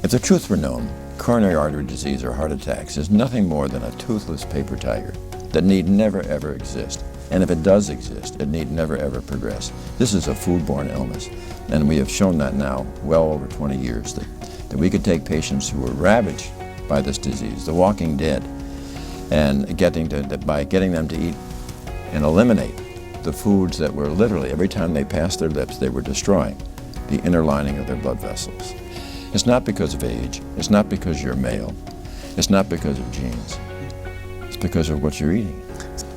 If the truth were known, coronary artery disease or heart attacks is nothing more than a toothless paper tiger that need never ever exist. And if it does exist, it need never ever progress. This is a foodborne illness, and we have shown that now well over 20 years that we could take patients who were ravaged by this disease, the walking dead, and by getting them to eat and eliminate the foods that were literally, every time they passed their lips, they were destroying the inner lining of their blood vessels. It's not because of age, it's not because you're male, it's not because of genes, it's because of what you're eating.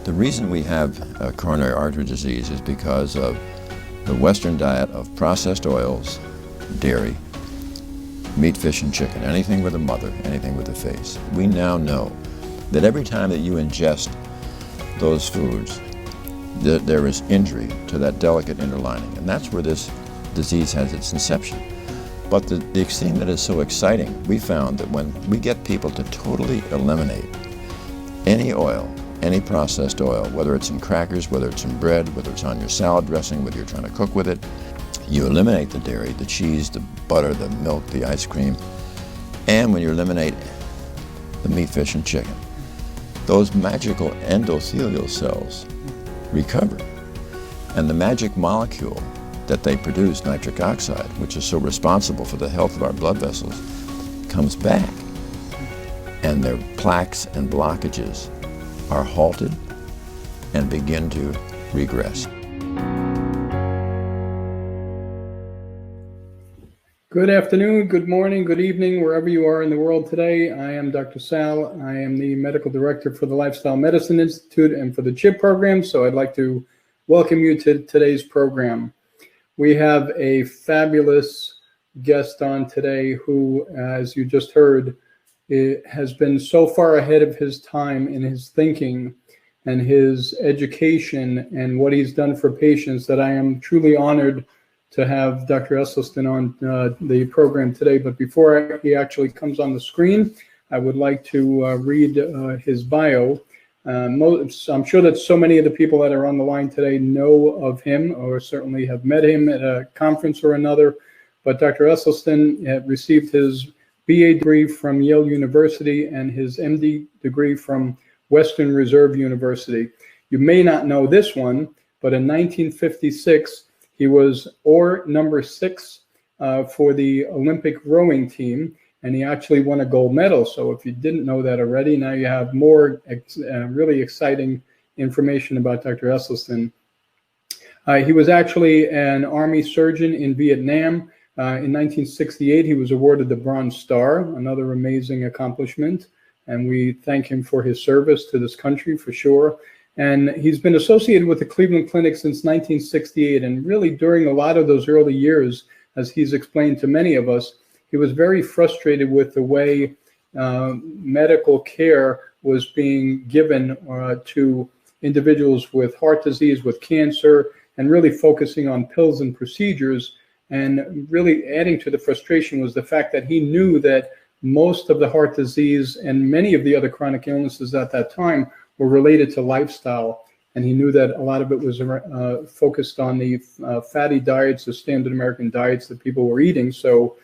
The reason we have coronary artery disease is because of the Western diet of processed oils, dairy, meat, fish, and chicken, anything with a mother, anything with a face. We now know that every time that you ingest those foods, there is injury to that delicate inner lining, and that's where this disease has its inception. But the thing that is so exciting, we found that when we get people to totally eliminate any oil, any processed oil, whether it's in crackers, whether it's in bread, whether it's on your salad dressing, whether you're trying to cook with it, you eliminate the dairy, the cheese, the butter, the milk, the ice cream, and when you eliminate the meat, fish, and chicken, those magical endothelial cells recover. And the magic molecule that they produce, nitric oxide, which is so responsible for the health of our blood vessels, comes back. And their plaques and blockages are halted and begin to regress. Good afternoon, good morning, good evening, wherever you are in the world today. I am Dr. Sal. I am the Medical Director for the Lifestyle Medicine Institute and for the CHIP program, so I'd like to welcome you to today's program. We have a fabulous guest on today who, as you just heard, has been so far ahead of his time in his thinking and his education and what he's done for patients that I am truly honored to have Dr. Esselstyn on the program today. But before he actually comes on the screen, I would like to read his bio. I'm sure that so many of the people that are on the line today know of him or certainly have met him at a conference or another. But Dr. Esselstyn received his BA degree from Yale University and his MD degree from Western Reserve University. You may not know this one, but in 1956, he was number 6 for the Olympic rowing team, and he actually won a gold medal. So if you didn't know that already, now you have more really exciting information about Dr. Esselstyn. He was actually an Army surgeon in Vietnam. In 1968, he was awarded the Bronze Star, another amazing accomplishment, and we thank him for his service to this country for sure. And he's been associated with the Cleveland Clinic since 1968, and really during a lot of those early years, as he's explained to many of us, he was very frustrated with the way medical care was being given to individuals with heart disease, with cancer, and really focusing on pills and procedures. And really adding to the frustration was the fact that he knew that most of the heart disease and many of the other chronic illnesses at that time were related to lifestyle. And he knew that a lot of it was focused on the fatty diets, the standard American diets that people were eating. So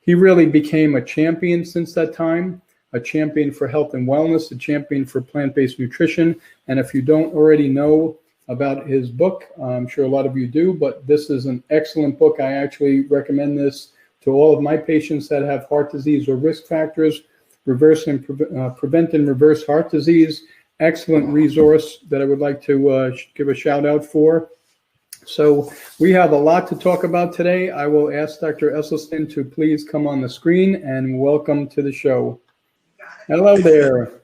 he really became a champion since that time, a champion for health and wellness, a champion for plant-based nutrition. And if you don't already know about his book, I'm sure a lot of you do, but this is an excellent book. I actually recommend this to all of my patients that have heart disease or risk factors, Prevent and Reverse Heart Disease. Excellent resource that I would like to give a shout out for. So we have a lot to talk about today. I will ask Dr. Esselstyn to please come on the screen, and welcome to the show. Hello there.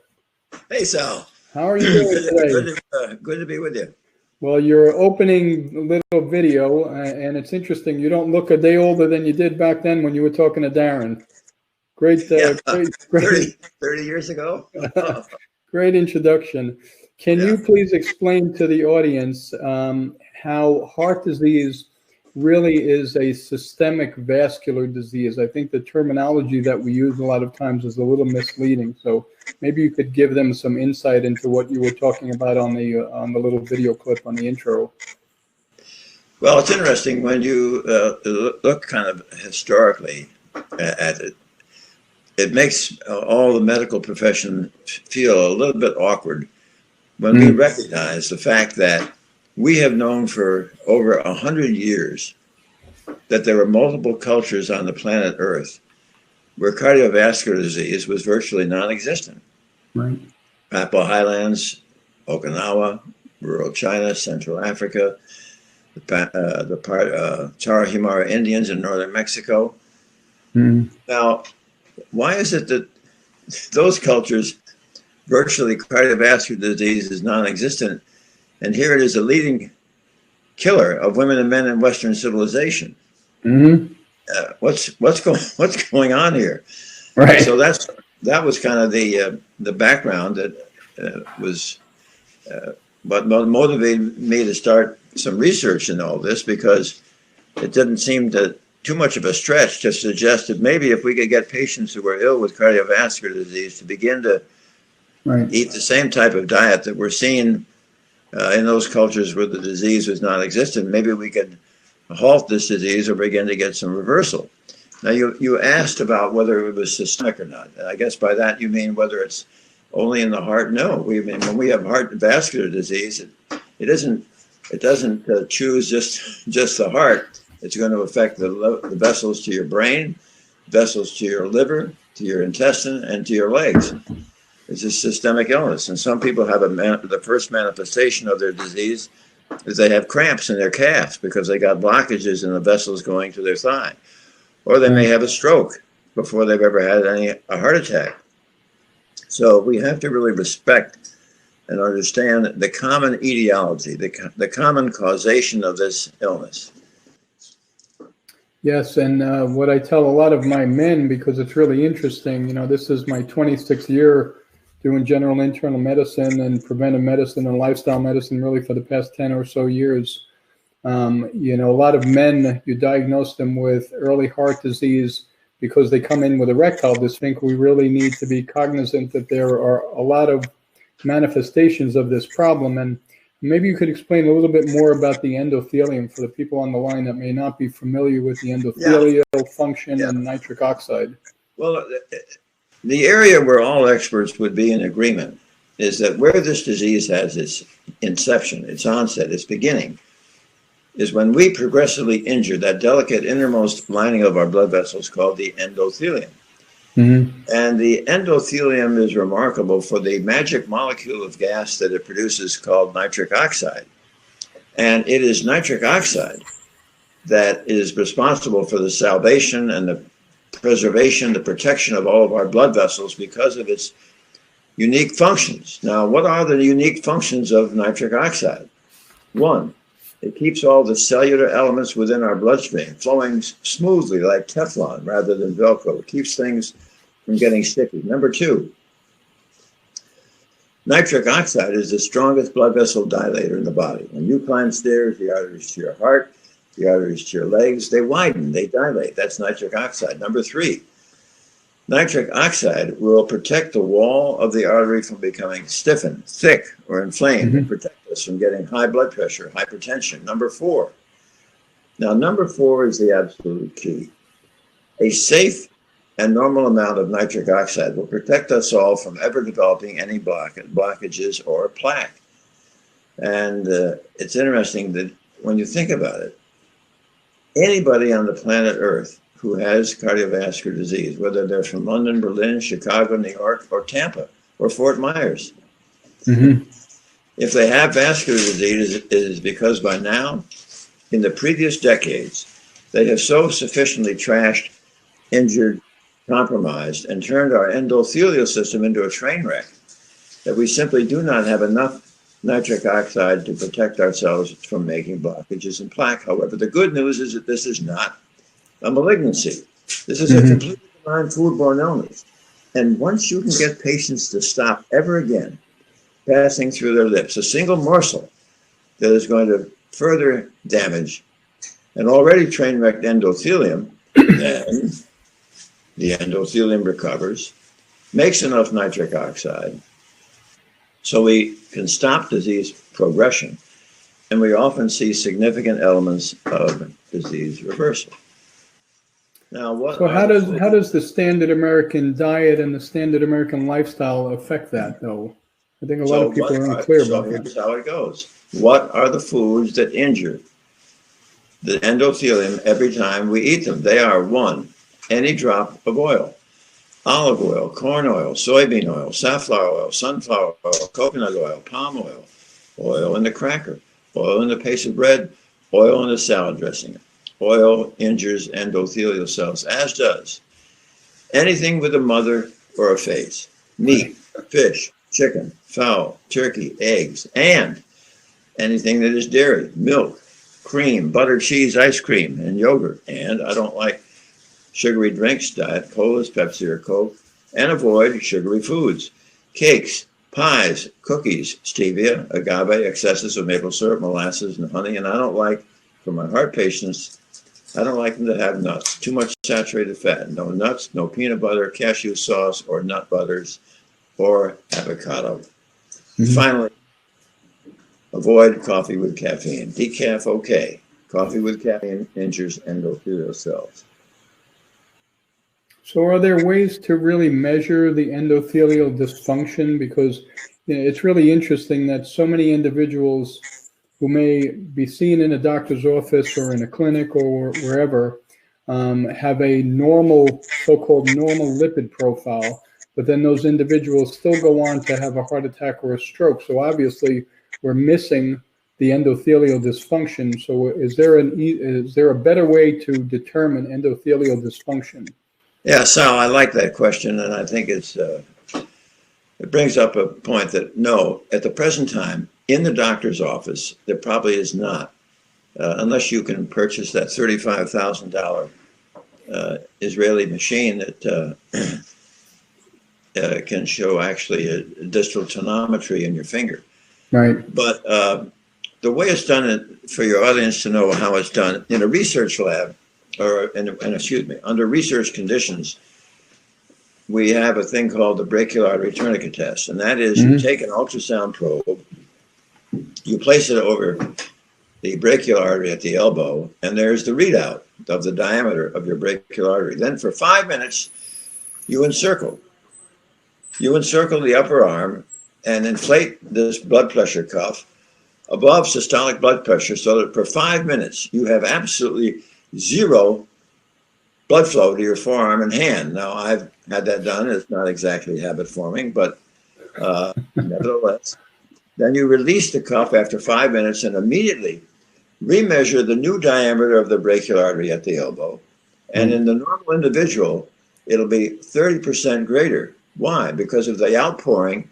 Hey, Sal. How are you doing today? Good to be with you. Well, your opening little video, and it's interesting, you don't look a day older than you did back then when you were talking to Darren. Great, great 30 years ago. Great introduction. Can you please explain to the audience how heart disease really is a systemic vascular disease? I think the terminology that we use a lot of times is a little misleading. So maybe you could give them some insight into what you were talking about on the little video clip on the intro. Well, it's interesting when you look kind of historically at it. it makes all the medical profession feel a little bit awkward when we recognize the fact that we have known for over 100 years that there were multiple cultures on the planet Earth where cardiovascular disease was virtually non-existent. Right. Papua Highlands, Okinawa, rural China, Central Africa, the Tarahumara Indians in northern Mexico. Now, why is it that those cultures, virtually cardiovascular disease is non-existent, and here it is a leading killer of women and men in Western civilization? What's going on here? Right. So that was kind of the background that was what motivated me to start some research in all this, because it didn't seem too much of a stretch to suggest that maybe if we could get patients who were ill with cardiovascular disease to begin to eat the same type of diet that we're seeing in those cultures where the disease was non-existent, maybe we could halt this disease or begin to get some reversal. Now, you asked about whether it was systemic or not. And I guess by that you mean whether it's only in the heart. No, when we have heart vascular disease, it doesn't choose just the heart. It's going to affect the vessels to your brain, vessels to your liver, to your intestine, and to your legs. It's a systemic illness, and some people have the first manifestation of their disease is they have cramps in their calves because they got blockages in the vessels going to their thigh, or they may have a stroke before they've ever had a heart attack. So we have to really respect and understand the common etiology, the common causation of this illness. Yes, and what I tell a lot of my men, because it's really interesting, this is my 26th year doing general internal medicine and preventive medicine and lifestyle medicine really for the past 10 or so years. A lot of men, you diagnose them with early heart disease because they come in with erectile dysfunction. We really need to be cognizant that there are a lot of manifestations of this problem. And maybe you could explain a little bit more about the endothelium for the people on the line that may not be familiar with the endothelial function and nitric oxide. Well, the area where all experts would be in agreement is that where this disease has its inception, its onset, its beginning, is when we progressively injure that delicate innermost lining of our blood vessels called the endothelium. And the endothelium is remarkable for the magic molecule of gas that it produces called nitric oxide. And it is nitric oxide that is responsible for the salvation and the preservation, the protection of all of our blood vessels because of its unique functions. Now, what are the unique functions of nitric oxide? One, it keeps all the cellular elements within our bloodstream flowing smoothly like Teflon rather than Velcro. It keeps things from getting sticky. Number two, nitric oxide is the strongest blood vessel dilator in the body. When you climb stairs, the arteries to your heart, the arteries to your legs, they widen, they dilate. That's nitric oxide. Number three, nitric oxide will protect the wall of the artery from becoming stiffened, thick, or inflamed, and protect us from getting high blood pressure, hypertension. Number four is the absolute key. A safe and normal amount of nitric oxide will protect us all from ever developing any blockages or plaque. And it's interesting that when you think about it, anybody on the planet Earth who has cardiovascular disease, whether they're from London, Berlin, Chicago, New York, or Tampa, or Fort Myers, if they have vascular disease, it is because by now, in the previous decades, they have so sufficiently trashed, injured, compromised, and turned our endothelial system into a train wreck that we simply do not have enough nitric oxide to protect ourselves from making blockages and plaque. However, the good news is that this is not a malignancy. This is a completely benign foodborne illness. And once you can get patients to stop ever again passing through their lips a single morsel that is going to further damage an already train-wrecked endothelium, then the endothelium recovers, makes enough nitric oxide, so we can stop disease progression, and we often see significant elements of disease reversal. Now, what So are the how foods? does the standard American diet and the standard American lifestyle affect that, though? I think a lot of people are unclear So about that. here's how it goes. What are the foods that injure the endothelium every time we eat them? They are one, any drop of oil, olive oil, corn oil, soybean oil, safflower oil, sunflower oil, coconut oil, palm oil, oil in the cracker, oil in the piece of bread, oil in the salad dressing. Oil injures endothelial cells, as does anything with a mother or a face. Right. Meat, fish, chicken, fowl, turkey, eggs, and anything that is dairy, milk, cream, butter, cheese, ice cream, and yogurt. And I don't like sugary drinks, Diet Colas, Pepsi, or Coke, and avoid sugary foods. Cakes, pies, cookies, stevia, agave, excesses of maple syrup, molasses, and honey. And I don't like, for my heart patients, I don't like them to have nuts. Too much saturated fat. No nuts, no peanut butter, cashew sauce, or nut butters, or avocado. Mhm. Finally, avoid coffee with caffeine. Decaf, okay. Coffee with caffeine injures endothelial cells. So are there ways to really measure the endothelial dysfunction? Because it's really interesting that so many individuals who may be seen in a doctor's office or in a clinic or wherever have a normal, so-called normal lipid profile, but then those individuals still go on to have a heart attack or a stroke. So obviously, we're missing the endothelial dysfunction. So is there a better way to determine endothelial dysfunction? Yeah, Sal, I like that question, and I think it brings up a point that no, at the present time, in the doctor's office, there probably is not, unless you can purchase that $35,000 Israeli machine that can show actually a distal tonometry in your finger. Right. But the way it's done, for your audience to know how it's done, in a research lab, under research conditions, we have a thing called the brachial artery tourniquet test, and that is you take an ultrasound probe, you place it over the brachial artery at the elbow, and there's the readout of the diameter of your brachial artery. Then for 5 minutes, you encircle. You encircle the upper arm and inflate this blood pressure cuff above systolic blood pressure so that for 5 minutes you have absolutely zero blood flow to your forearm and hand. Now, I've had that done. It's not exactly habit forming, but nevertheless. Then you release the cuff after 5 minutes and immediately remeasure the new diameter of the brachial artery at the elbow. And in the normal individual, it'll be 30% greater. Why? Because of the outpouring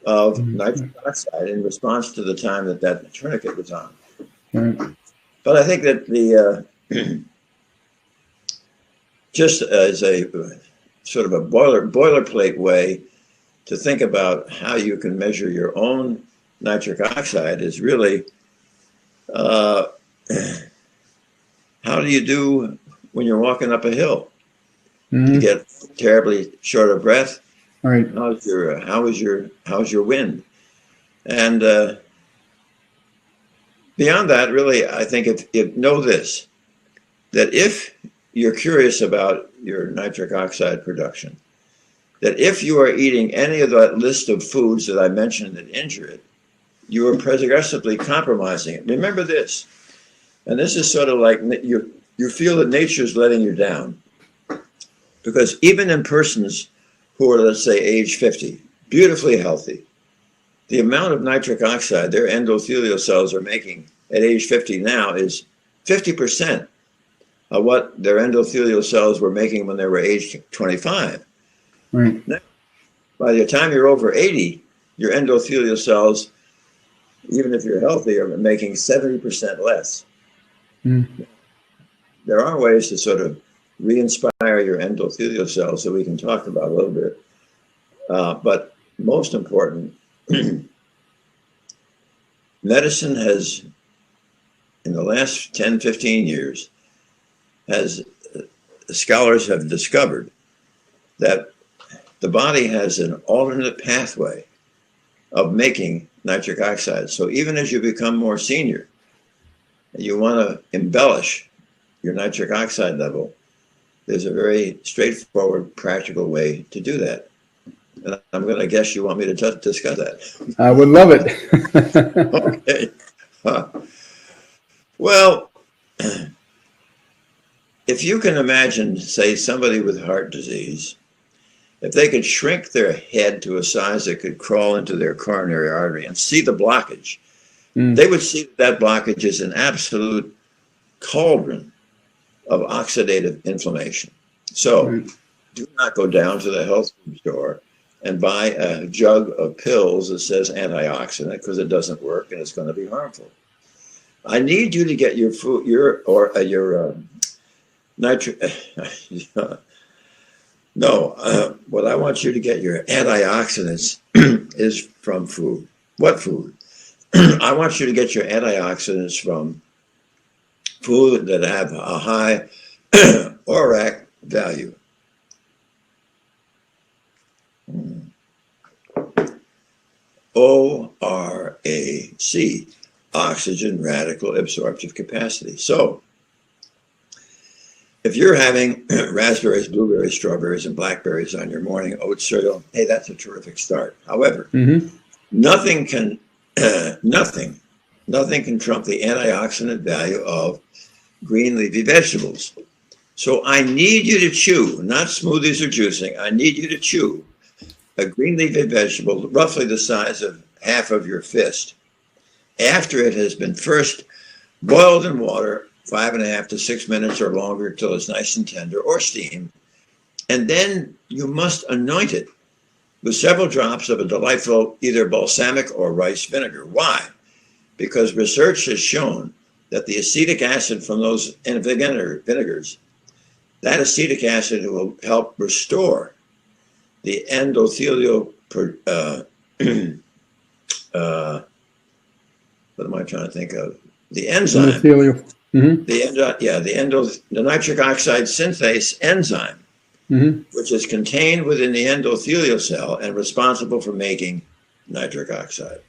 of nitric oxide in response to the time that tourniquet was on. But I think that the just as a sort of a boilerplate way to think about how you can measure your own nitric oxide is really how do you do when you're walking up a hill? You get terribly short of breath. Right. How's your wind? And beyond that, really, I think if know this, that if you're curious about your nitric oxide production, that if you are eating any of that list of foods that I mentioned that injure it, you are progressively compromising it. Remember this, and this is sort of like you feel that nature is letting you down, because even in persons who are, let's say, age 50, beautifully healthy, the amount of nitric oxide their endothelial cells are making at age 50 now is 50% of what their endothelial cells were making when they were age 25. Right. Now, by the time you're over 80, your endothelial cells, even if you're healthy, are making 70% less. There are ways to sort of re-inspire your endothelial cells that we can talk about a little bit. But most important, medicine has, in the last 10, 15 years, scholars have discovered that the body has an alternate pathway of making nitric oxide. So even as you become more senior, and you want to embellish your nitric oxide level, There's a very straightforward, practical way to do that. And I'm going to guess you want me to discuss that. I would love it. Okay. Well, if you can imagine, say, somebody with heart disease, if they could shrink their head to a size that could crawl into their coronary artery and see the blockage, they would see that blockage is an absolute cauldron of oxidative inflammation. So do not go down to the health food store and buy a jug of pills that says antioxidant, because it doesn't work and it's going to be harmful. I need you to get your food, what I want you to get your antioxidants is from food. What food? I want you to get your antioxidants from food that have a high ORAC value. ORAC, oxygen radical absorptive capacity. So if you're having raspberries, blueberries, strawberries, and blackberries on your morning oat cereal, hey, that's a terrific start. However, nothing can trump the antioxidant value of green leafy vegetables. So I need you to chew, not smoothies or juicing. I need you to chew a green leafy vegetable roughly the size of half of your fist after it has been first boiled in water 5.5 to 6 minutes or longer till it's nice and tender, or steamed. And then you must anoint it with several drops of a delightful either balsamic or rice vinegar. Why? Because research has shown that the acetic acid from those vinegars, that acetic acid will help restore the endothelial, what am I trying to think of? The enzyme. The nitric oxide synthase enzyme, which is contained within the endothelial cell and responsible for making nitric oxide.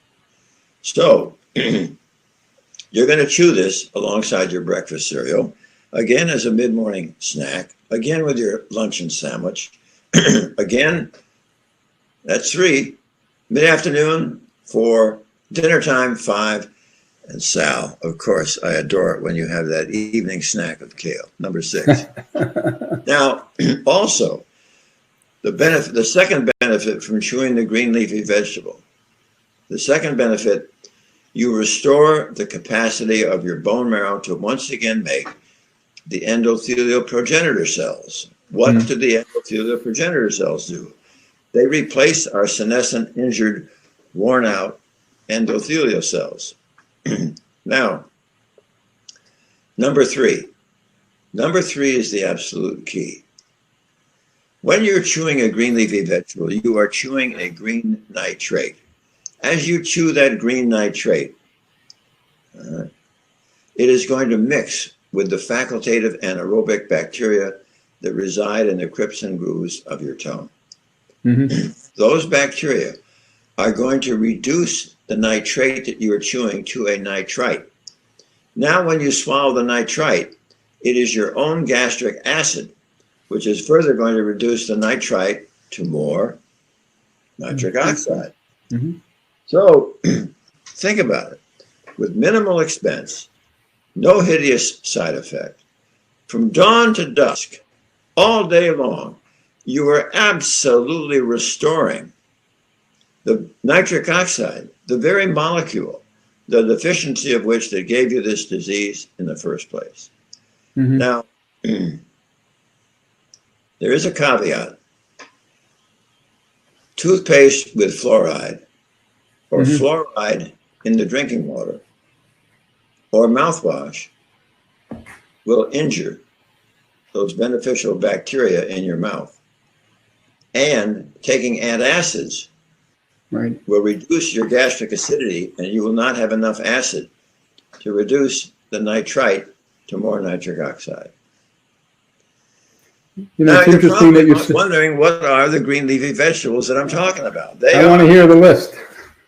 So you're going to chew this alongside your breakfast cereal, again as a mid-morning snack, again with your luncheon sandwich, again, that's 3, mid-afternoon, 4, dinner time, 5, and Sal, of course, I adore it when you have that evening snack of kale, number 6. Now, also, the second benefit from chewing the green leafy vegetable, the second benefit, you restore the capacity of your bone marrow to once again make the endothelial progenitor cells. What do the endothelial progenitor cells do? They replace our senescent, injured, worn out endothelial cells. Now, number 3. Number 3 is the absolute key. When you're chewing a green leafy vegetable, you are chewing a green nitrate. As you chew that green nitrate, it is going to mix with the facultative anaerobic bacteria that reside in the crypts and grooves of your tongue. Those bacteria are going to reduce the nitrate that you are chewing to a nitrite. Now, when you swallow the nitrite, it is your own gastric acid, which is further going to reduce the nitrite to more nitric oxide. So think about it. With minimal expense, no hideous side effect, from dawn to dusk, all day long, you are absolutely restoring the nitric oxide, the very molecule, the deficiency of which that gave you this disease in the first place. Now, there is a caveat. Toothpaste with fluoride, or fluoride in the drinking water, or mouthwash will injure those beneficial bacteria in your mouth. And taking antacids will reduce your gastric acidity, and you will not have enough acid to reduce the nitrite to more nitric oxide. Now, you're probably wondering, what are the green leafy vegetables that I'm talking about? I want to hear the list.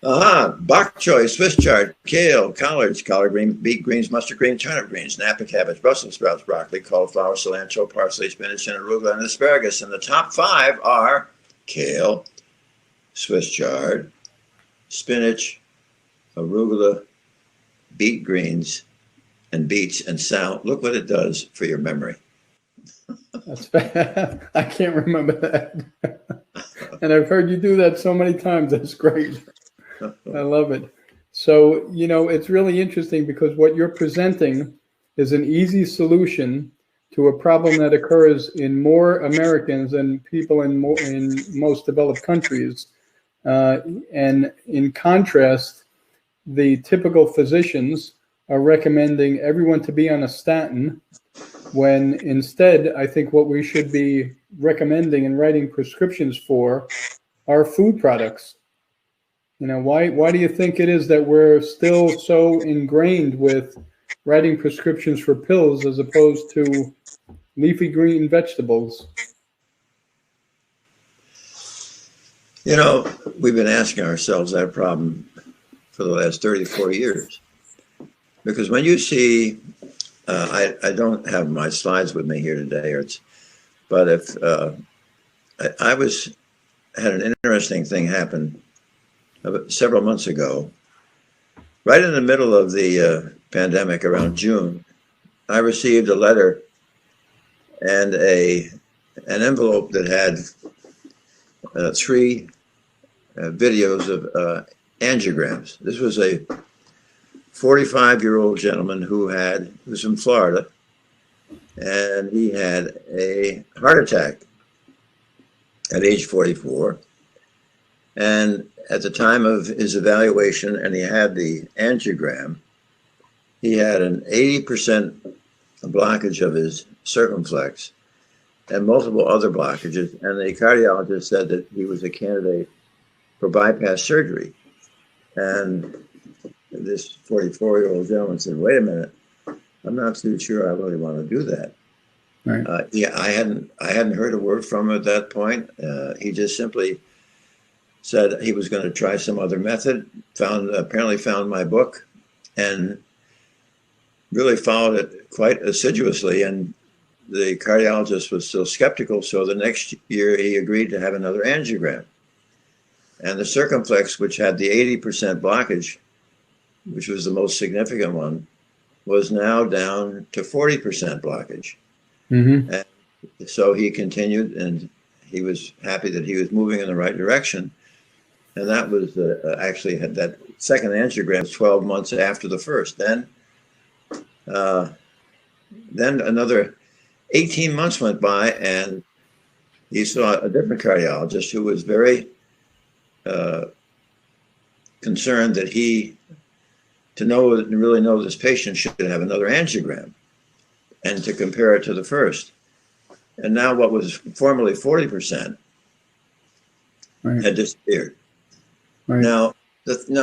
Aha, bok choy, Swiss chard, kale, collards, collard green, beet greens, mustard green, turnip greens, Napa cabbage, Brussels sprouts, broccoli, cauliflower, cilantro, parsley, spinach, and arugula, and asparagus. And the top 5 are kale, Swiss chard, spinach, arugula, beet greens, and beets. And Sal, look what it does for your memory. That's bad. I can't remember that. And I've heard you do that so many times. That's great. I love it. So, it's really interesting because what you're presenting is an easy solution to a problem that occurs in more Americans than people in most developed countries. And in contrast, the typical physicians are recommending everyone to be on a statin, when instead, I think what we should be recommending and writing prescriptions for are food products. Why do you think it is that we're still so ingrained with writing prescriptions for pills as opposed to leafy green vegetables? We've been asking ourselves that problem for the last 34 years. Because when you see, I don't have my slides with me here today, but if I had an interesting thing happen several months ago, right in the middle of the pandemic around June. I received a letter and an envelope that had 3 videos of angiograms. This was a 45-year-old gentleman who was from Florida, and he had a heart attack at age 44. And at the time of his evaluation, and he had the angiogram, he had an 80% blockage of his circumflex and multiple other blockages. And the cardiologist said that he was a candidate for bypass surgery. And this 44-year-old gentleman said, "Wait a minute, I'm not too sure I really want to do that." Right. I hadn't heard a word from him at that point. He just simply said he was going to try some other method. Apparently found my book, and really followed it quite assiduously. And the cardiologist was still skeptical, so the next year he agreed to have another angiogram. And the circumflex, which had the 80% blockage, which was the most significant one, was now down to 40% blockage. Mm-hmm. And so he continued, and he was happy that he was moving in the right direction. And that was actually had that second angiogram 12 months after the first. Then another 18 months went by, and he saw a different cardiologist who was very concerned that to really know this patient should have another angiogram and to compare it to the first. And now what was formerly 40% Right. had disappeared. Right. Now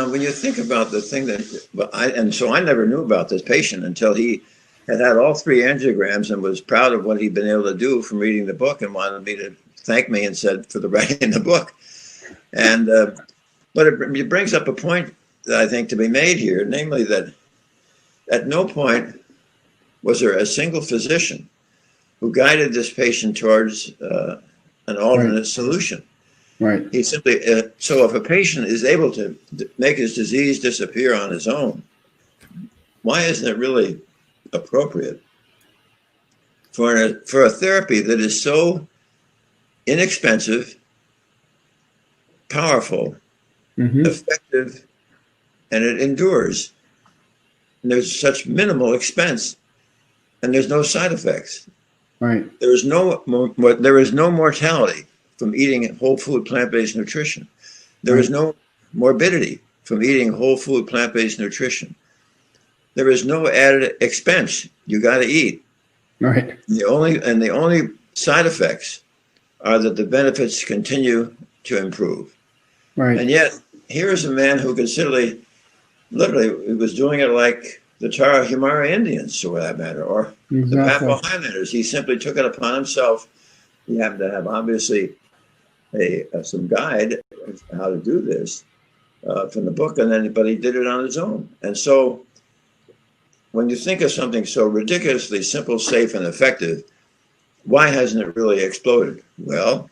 when you think about the thing so I never knew about this patient until he had all 3 angiograms and was proud of what he'd been able to do from reading the book and wanted me to thank me and said for the writing the book. And but it brings up a point that I think to be made here, namely that at no point was there a single physician who guided this patient towards an alternate solution. Right. He simply, so if a patient is able to make his disease disappear on his own, why isn't it really appropriate for a therapy that is so inexpensive, powerful, Mm-hmm. effective, and it endures, and there's such minimal expense, and there's no side effects. Right. There is no mortality from eating whole food plant-based nutrition. There is no morbidity from eating whole food plant-based nutrition. There is no added expense. You got to eat. Right. The only side effects are that the benefits continue to improve. Right. And yet, here is a man who literally was doing it like the Tarahumara Indians, for that matter, or the Exactly. Papuan Highlanders. He simply took it upon himself. He happened to have, obviously, some guide on how to do this. from the book, but he did it on his own. And so when you think of something so ridiculously simple, safe, and effective, why hasn't it really exploded? Well,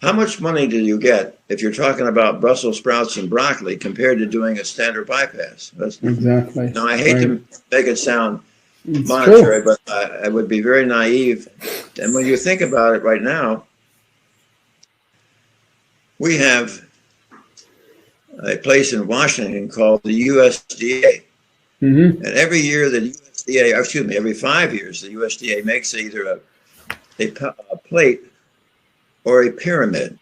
how much money do you get if you're talking about Brussels sprouts and broccoli compared to doing a standard bypass? Exactly. Now, I hate to make it sound It's monetary, true. but I would be very naive. And when you think about it right now, we have a place in Washington called the USDA. Mm-hmm. And every year every 5 years, the USDA makes either a plate or a pyramid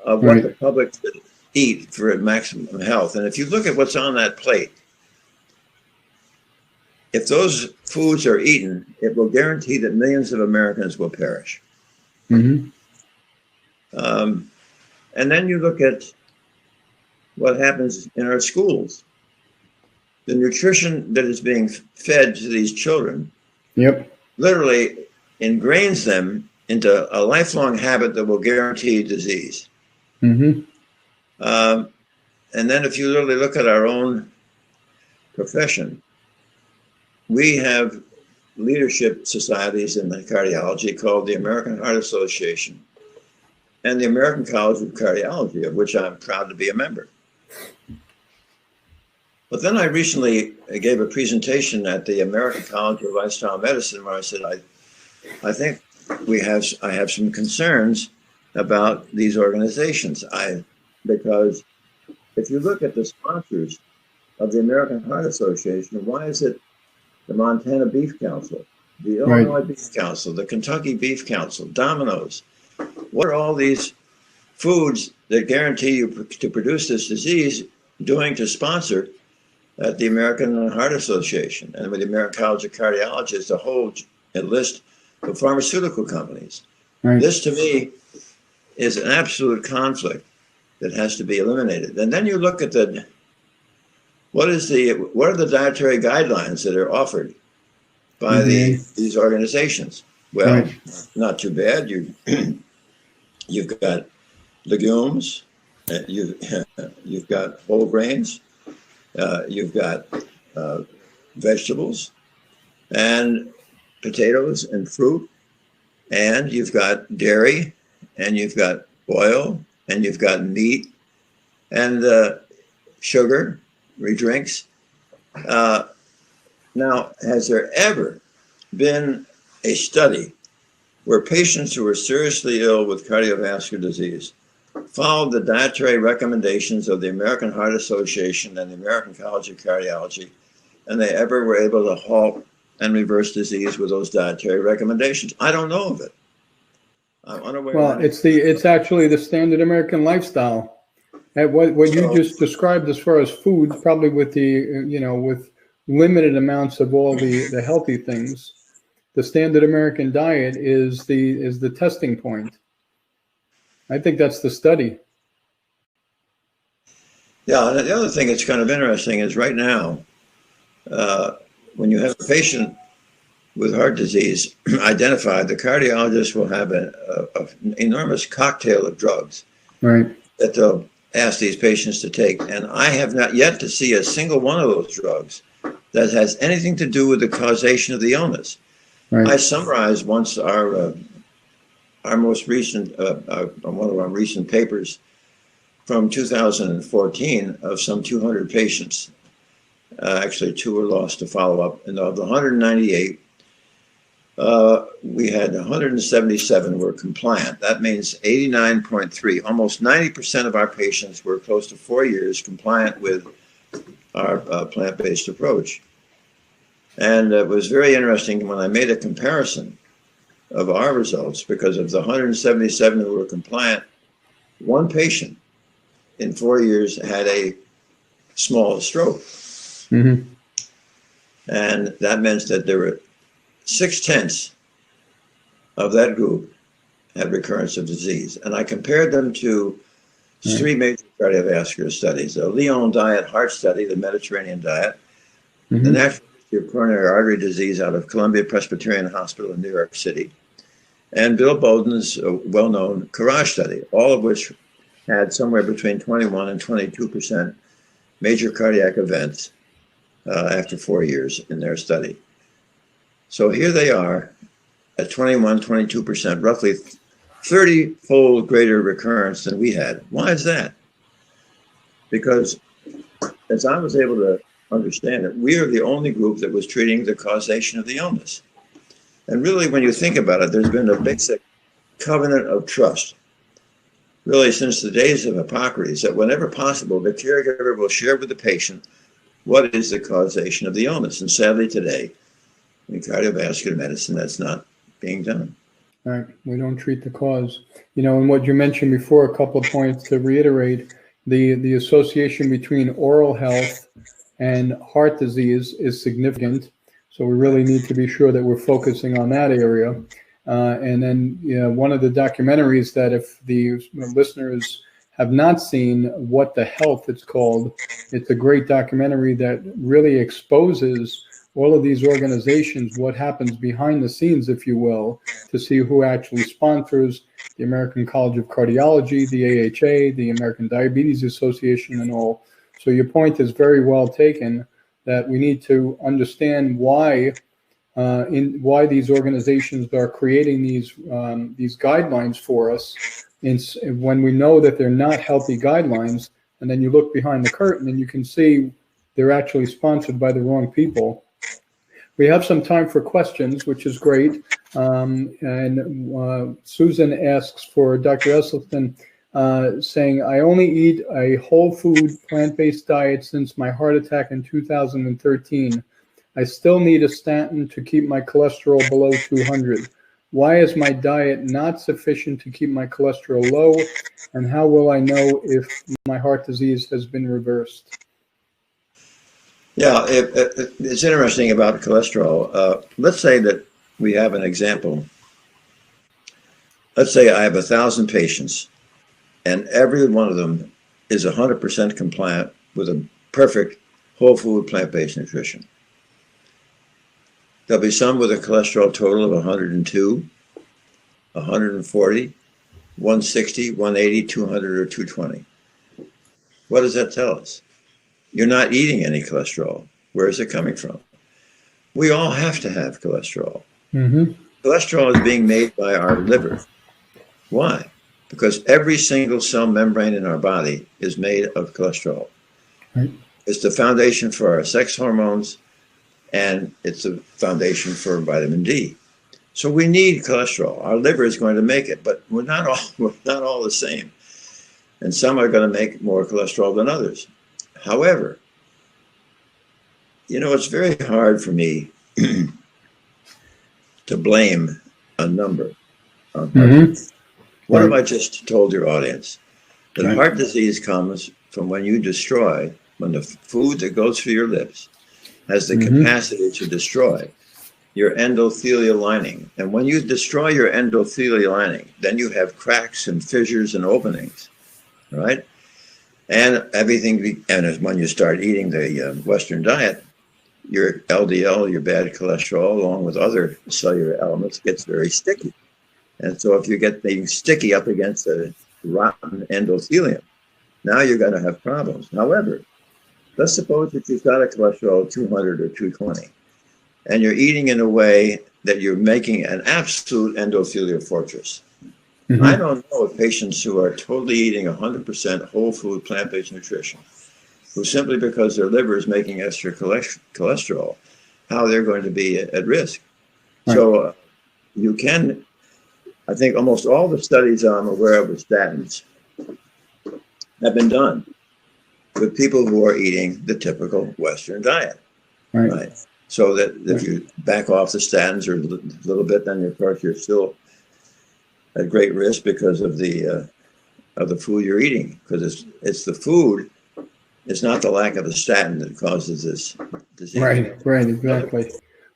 of what Right. the public should eat for maximum health. And if you look at what's on that plate, if those foods are eaten, it will guarantee that millions of Americans will perish. Mm-hmm. And then you look at what happens in our schools. The nutrition that is being fed to these children Yep. literally ingrains them into a lifelong habit that will guarantee disease. Mm-hmm. And then if you literally look at our own profession, we have leadership societies in cardiology called the American Heart Association and the American College of Cardiology, of which I'm proud to be a member. But then I recently gave a presentation at the American College of Lifestyle Medicine where I said, I think I have some concerns about these organizations. Because if you look at the sponsors of the American Heart Association, why is it the Montana Beef Council, the Illinois Beef Council, the Kentucky Beef Council, Domino's? What are all these foods that guarantee you to produce this disease doing to sponsor at the American Heart Association and with the American College of Cardiology is a whole list of pharmaceutical companies? Right. This to me is an absolute conflict that has to be eliminated. And then you look at what are the dietary guidelines that are offered by these organizations? Well, not too bad. You've got legumes, you've got whole grains, you've got vegetables and potatoes and fruit, and you've got dairy, and you've got oil, and you've got meat, and sugar, drinks. Now, has there ever been a study where patients who were seriously ill with cardiovascular disease followed the dietary recommendations of the American Heart Association and the American College of Cardiology, and they ever were able to halt and reverse disease with those dietary recommendations? I don't know of it. I'm unaware. Well, it's actually the standard American lifestyle. And what you just described as far as food, probably with with limited amounts of all the healthy things, the standard American diet is the testing point. I think that's the study. Yeah, and the other thing that's kind of interesting is right now, when you have a patient with heart disease identified, the cardiologist will have an enormous cocktail of drugs that they'll ask these patients to take. And I have not yet to see a single one of those drugs that has anything to do with the causation of the illness. I summarized once our most recent, one of our recent papers from 2014 of some 200 patients. Actually, 2 were lost to follow up. And of the 198, we had 177 were compliant. That means 89.3, almost 90% of our patients were close to 4 years compliant with our plant-based approach. And it was very interesting when I made a comparison of our results, because of the 177 who were compliant, one patient in 4 years had a small stroke. Mm-hmm. And that meant that there were 6/10 of that group had recurrence of disease. And I compared them to 3 major cardiovascular studies: the Lyon Diet Heart Study, the Mediterranean Diet, the Natural History of Coronary Artery Disease out of Columbia Presbyterian Hospital in New York City, and Bill Bowden's well-known Courage Study, all of which had somewhere between 21 and 22% major cardiac events after 4 years in their study. So here they are at 21, 22%, roughly 30-fold greater recurrence than we had. Why is that? Because as I was able to understand it, we are the only group that was treating the causation of the illness. And really, when you think about it, there's been a basic covenant of trust, really since the days of Hippocrates, that whenever possible, the caregiver will share with the patient what is the causation of the illness. And sadly today, in cardiovascular medicine, that's not being done. Right. We don't treat the cause. And what you mentioned before, a couple of points to reiterate, the association between oral health and heart disease is significant. So we really need to be sure that we're focusing on that area. And then one of the documentaries that if the listeners have not seen, What the Health it's called, it's a great documentary that really exposes all of these organizations, what happens behind the scenes, if you will, to see who actually sponsors the American College of Cardiology, the AHA, the American Diabetes Association, and all. So your point is very well taken, that we need to understand why these organizations are creating these guidelines for us. When we know that they're not healthy guidelines, and then you look behind the curtain and you can see they're actually sponsored by the wrong people. We have some time for questions, which is great. And Susan asks for Dr. Esselstyn, saying, I only eat a whole food plant-based diet since my heart attack in 2013. I still need a statin to keep my cholesterol below 200. Why is my diet not sufficient to keep my cholesterol low? And how will I know if my heart disease has been reversed? Yeah, it's interesting about cholesterol. Let's say that we have an example. Let's say I have 1,000 patients, and every one of them is 100% compliant with a perfect whole food plant-based nutrition. There'll be some with a cholesterol total of 102, 140, 160, 180, 200, or 220. What does that tell us? You're not eating any cholesterol. Where is it coming from? We all have to have cholesterol. Mm-hmm. Cholesterol is being made by our liver. Why? Because every single cell membrane in our body is made of cholesterol. Right. It's the foundation for our sex hormones, and it's the foundation for vitamin D. So we need cholesterol. Our liver is going to make it, but we're not all the same. And some are going to make more cholesterol than others. However, it's very hard for me to blame a number on heart disease. What have I just told your audience? That heart disease comes from when the food that goes through your lips has the capacity to destroy your endothelial lining. And when you destroy your endothelial lining, then you have cracks and fissures and openings, right? And and when you start eating the Western diet, your LDL, your bad cholesterol, along with other cellular elements, gets very sticky. And so if you get things sticky up against a rotten endothelium, now you're going to have problems. However, let's suppose that you've got a cholesterol of 200 or 220, and you're eating in a way that you're making an absolute endothelial fortress. Mm-hmm. I don't know of patients who are totally eating 100% whole food plant-based nutrition, who simply because their liver is making extra cholesterol, how they're going to be at risk. Right. So I think almost all the studies I'm aware of with statins have been done with people who are eating the typical Western diet. Right? So that if you back off the statins or a little bit, then of course you're still at great risk because of the food you're eating, because it's the food, it's not the lack of the statin that causes this disease. Right, exactly.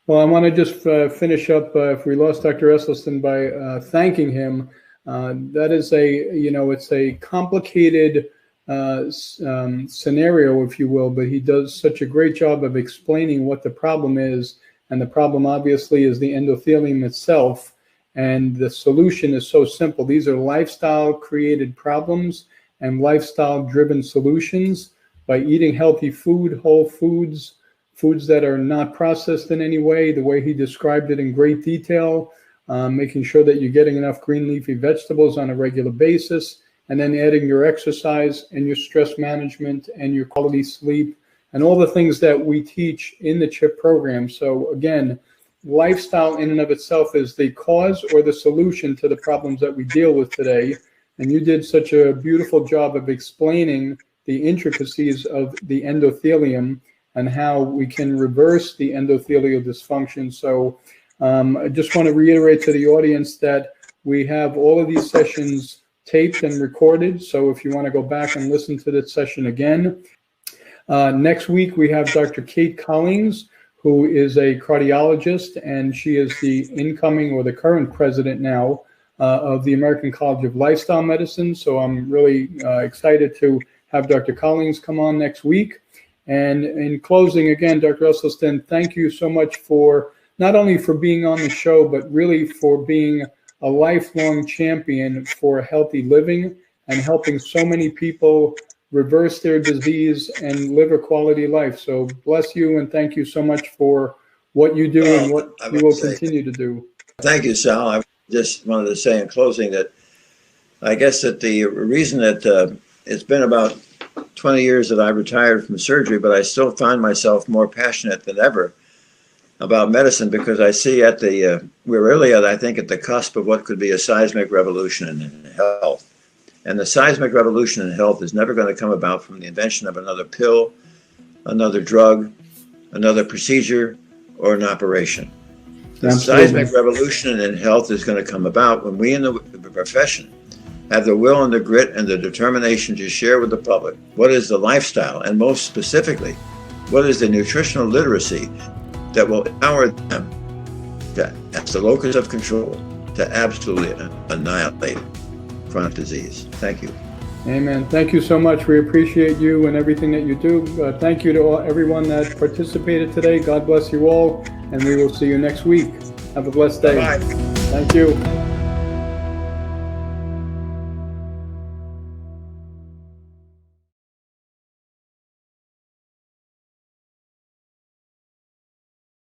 Well, I want to just finish up. If we lost Dr. Esselstyn, by thanking him. That is it's a complicated scenario, if you will, but he does such a great job of explaining what the problem is, and the problem obviously is the endothelium itself. And the solution is so simple. These are lifestyle created problems and lifestyle driven solutions. by eating healthy food, whole foods, foods that are not processed in any way, the way he described it in great detail, making sure that you're getting enough green leafy vegetables on a regular basis, and then adding your exercise and your stress management and your quality sleep and all the things that we teach in the CHIP program. So again, lifestyle in and of itself is the cause or the solution to the problems that we deal with today. And you did such a beautiful job of explaining the intricacies of the endothelium and how we can reverse the endothelial dysfunction. So I just want to reiterate to the audience that we have all of these sessions taped and recorded. So if you want to go back and listen to this session again. Next week, we have Dr. Kate Collings, who is a cardiologist, and she is the incoming or the current president now of the American College of Lifestyle Medicine. So I'm really excited to have Dr. Collings come on next week. And in closing, again, Dr. Esselstyn, thank you so much for not only for being on the show, but really for being a lifelong champion for healthy living and helping so many people reverse their disease and live a quality life. So bless you and thank you so much for what you do and what you will continue to do. Thank you, Sal. I just wanted to say in closing that I guess that the reason that it's been about 20 years that I retired from surgery, but I still find myself more passionate than ever about medicine because I see we're really I think, at the cusp of what could be a seismic revolution in health. And the seismic revolution in health is never going to come about from the invention of another pill, another drug, another procedure, or an operation. The seismic revolution in health is going to come about when we in the profession have the will and the grit and the determination to share with the public what is the lifestyle, and most specifically, what is the nutritional literacy that will empower them as the locus of control to absolutely annihilate chronic disease. Thank you. Amen. Thank you so much. We appreciate you and everything that you do. Thank you to everyone that participated today. God bless you all, and we will see you next week. Have a blessed day. Bye-bye. Thank you.